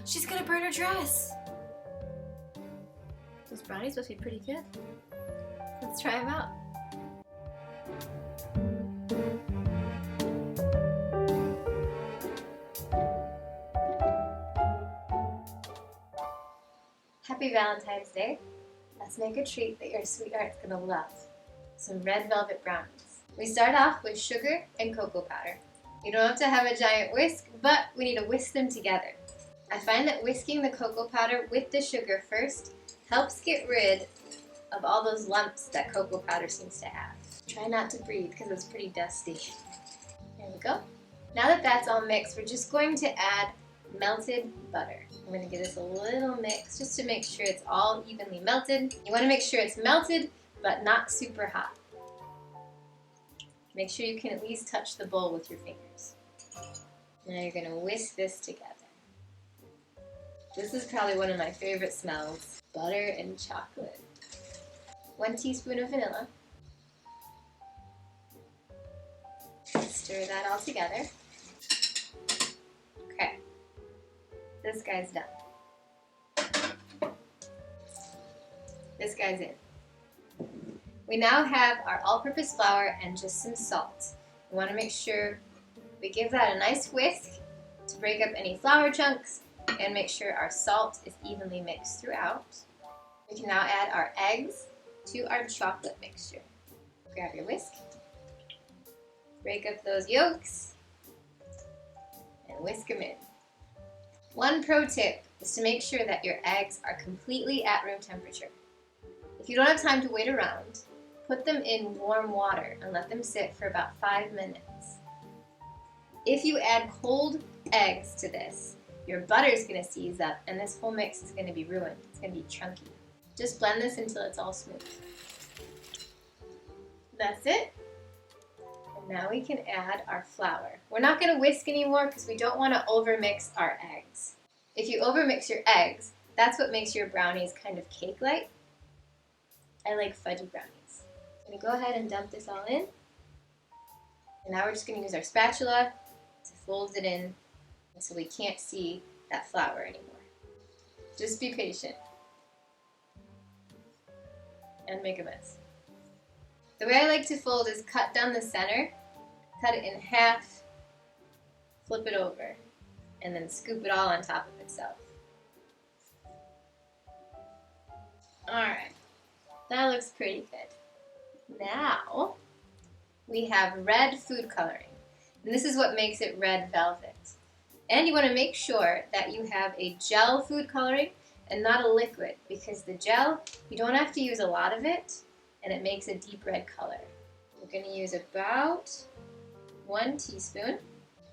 She's gonna burn her dress. Those brownies must be pretty good. Let's try them out. Happy Valentine's Day. Let's make a treat that your sweetheart's gonna love. Some red velvet brownies. We start off with sugar and cocoa powder. You don't have to have a giant whisk, but we need to whisk them together. I find that whisking the cocoa powder with the sugar first helps get rid of all those lumps that cocoa powder seems to have. Try not to breathe because it's pretty dusty. There we go. Now that that's all mixed, we're just going to add melted butter. I'm going to give this a little mix just to make sure it's all evenly melted. You want to make sure it's melted, but not super hot. Make sure you can at least touch the bowl with your fingers. Now you're going to whisk this together. This is probably one of my favorite smells. Butter and chocolate. 1 teaspoon of vanilla. Stir that all together. Okay. This guy's done. This guy's in. We now have our all-purpose flour and just some salt. We want to make sure we give that a nice whisk to break up any flour chunks and make sure our salt is evenly mixed throughout. We can now add our eggs to our chocolate mixture. Grab your whisk, break up those yolks, and whisk them in. One pro tip is to make sure that your eggs are completely at room temperature. If you don't have time to wait around, put them in warm water and let them sit for about 5 minutes. If you add cold eggs to this, your butter is going to seize up and this whole mix is going to be ruined. It's going to be chunky. Just blend this until it's all smooth. That's it. And now we can add our flour. We're not going to whisk anymore because we don't want to overmix our eggs. If you overmix your eggs, that's what makes your brownies kind of cake-like. I like fudgy brownies. I'm going to go ahead and dump this all in. And now we're just going to use our spatula to fold it in so we can't see that flour anymore. Just be patient. And make a mess. The way I like to fold is cut down the center, cut it in half, flip it over, and then scoop it all on top of itself. Alright, that looks pretty good. Now, we have red food coloring. And this is what makes it red velvet. And you want to make sure that you have a gel food coloring and not a liquid, because the gel, you don't have to use a lot of it, and it makes a deep red color. We're going to use about 1 teaspoon.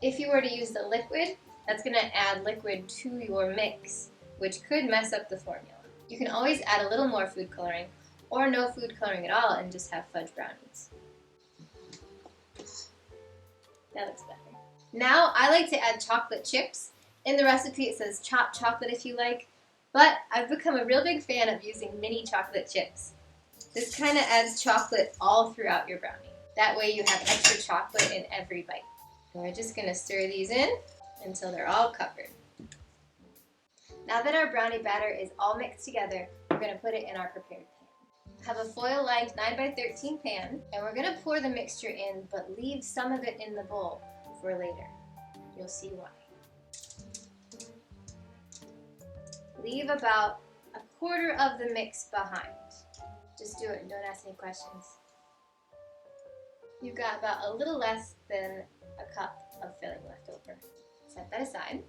If you were to use the liquid, that's going to add liquid to your mix, which could mess up the formula. You can always add a little more food coloring, or no food coloring at all, and just have fudge brownies. That looks better. Now, I like to add chocolate chips. In the recipe, it says chopped chocolate if you like, but I've become a real big fan of using mini chocolate chips. This kind of adds chocolate all throughout your brownie. That way you have extra chocolate in every bite. And we're just going to stir these in until they're all covered. Now that our brownie batter is all mixed together, we're going to put it in our prepared pan. Have a foil-lined 9x13 pan, and we're going to pour the mixture in, but leave some of it in the bowl for later. You'll see why. Leave about 1/4 of the mix behind. Just do it and don't ask any questions. You've got about a little less than a cup of filling left over. Set that aside.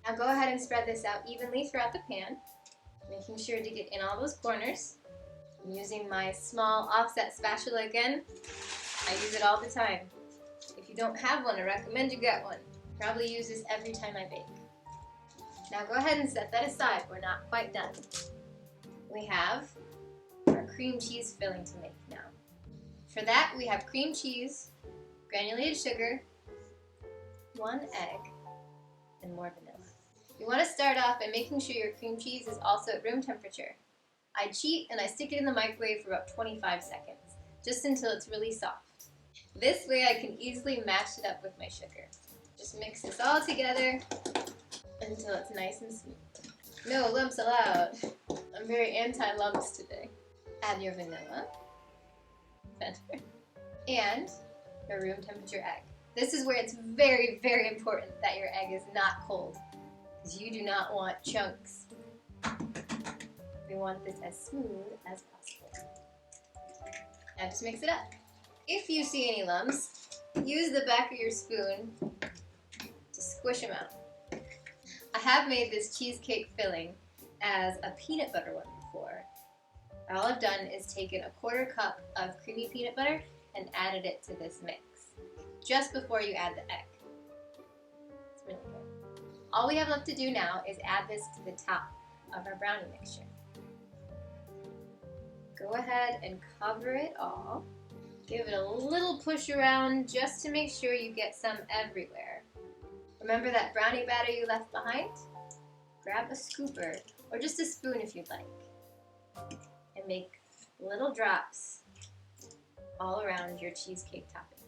Now go ahead and spread this out evenly throughout the pan, making sure to get in all those corners. I'm using my small offset spatula again. I use it all the time. If you don't have one, I recommend you get one. Probably use this every time I bake. Now go ahead and set that aside. We're not quite done. We have our cream cheese filling to make now. For that, we have cream cheese, granulated sugar, 1 egg, and more vanilla. You want to start off by making sure your cream cheese is also at room temperature. I cheat and I stick it in the microwave for about 25 seconds, just until it's really soft. This way I can easily mash it up with my sugar. Just mix this all together until it's nice and smooth. No lumps allowed. I'm very anti-lumps today. Add your vanilla, and your room temperature egg. This is where it's very, very important that your egg is not cold, because you do not want chunks. We want this as smooth as possible. Now just mix it up. If you see any lumps, use the back of your spoon to squish them out. I have made this cheesecake filling as a peanut butter one before. All I've done is taken a 1/4 cup of creamy peanut butter and added it to this mix, just before you add the egg. It's really good. All we have left to do now is add this to the top of our brownie mixture. Go ahead and cover it all. Give it a little push around just to make sure you get some everywhere. Remember that brownie batter you left behind? Grab a scooper, or just a spoon if you'd like, and make little drops all around your cheesecake topping.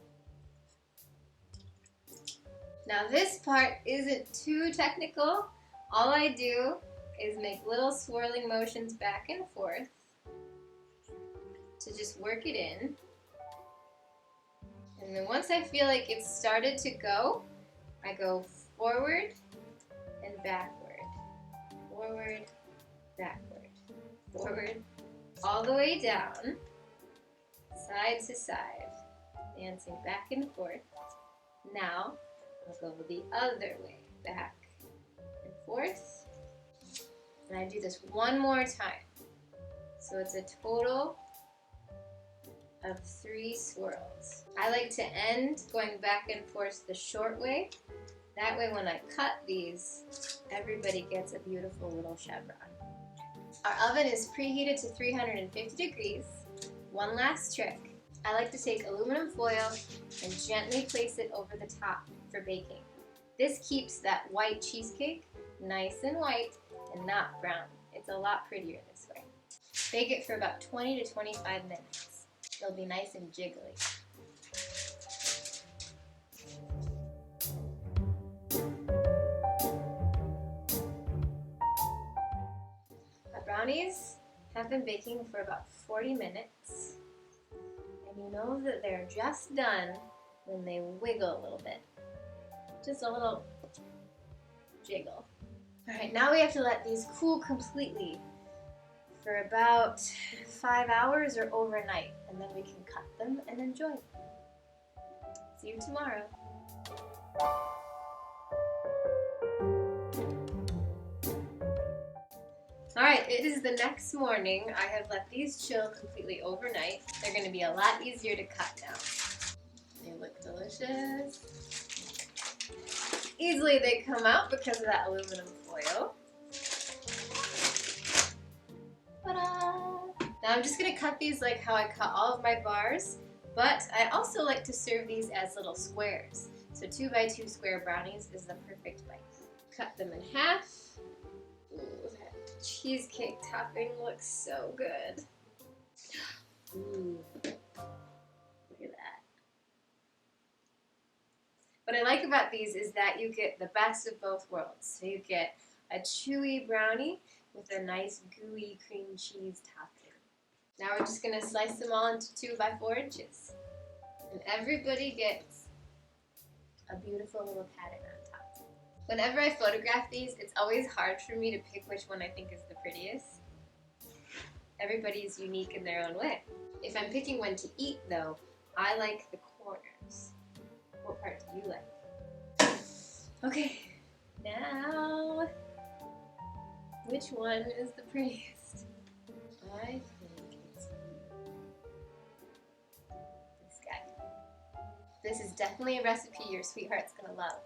Now this part isn't too technical. All I do is make little swirling motions back and forth to just work it in. And then once I feel like it's started to go, I go forward and backward, forward, backward, forward, all the way down, side to side, dancing back and forth. Now, I'll go the other way, back and forth. And I do this one more time. So it's a total of 3 swirls. I like to end going back and forth the short way. That way when I cut these, everybody gets a beautiful little chevron. Our oven is preheated to 350 degrees. One last trick. I like to take aluminum foil and gently place it over the top for baking. This keeps that white cheesecake nice and white and not brown. It's a lot prettier this way. Bake it for about 20 to 25 minutes. They'll be nice and jiggly. My brownies have been baking for about 40 minutes. And you know that they're just done when they wiggle a little bit. Just a little jiggle. Alright, now we have to let these cool completely for about 5 hours or overnight, and then we can cut them and enjoy them. See you tomorrow. Alright, it is the next morning. I have let these chill completely overnight. They're going to be a lot easier to cut now. They look delicious. Easily they come out because of that aluminum foil. Ta-da! Now I'm just going to cut these like how I cut all of my bars, but I also like to serve these as little squares. So 2 by 2 square brownies is the perfect bite. Cut them in half. Ooh, that cheesecake topping looks so good. Ooh, look at that. What I like about these is that you get the best of both worlds. So you get a chewy brownie with a nice gooey cream cheese topping. Now we're just going to slice them all into 2 by 4 inches. And everybody gets a beautiful little pattern on top. Whenever I photograph these, it's always hard for me to pick which one I think is the prettiest. Everybody's unique in their own way. If I'm picking one to eat though, I like the corners. What part do you like? Okay, now, which one is the prettiest? I think it's this guy. This is definitely a recipe your sweetheart's gonna love.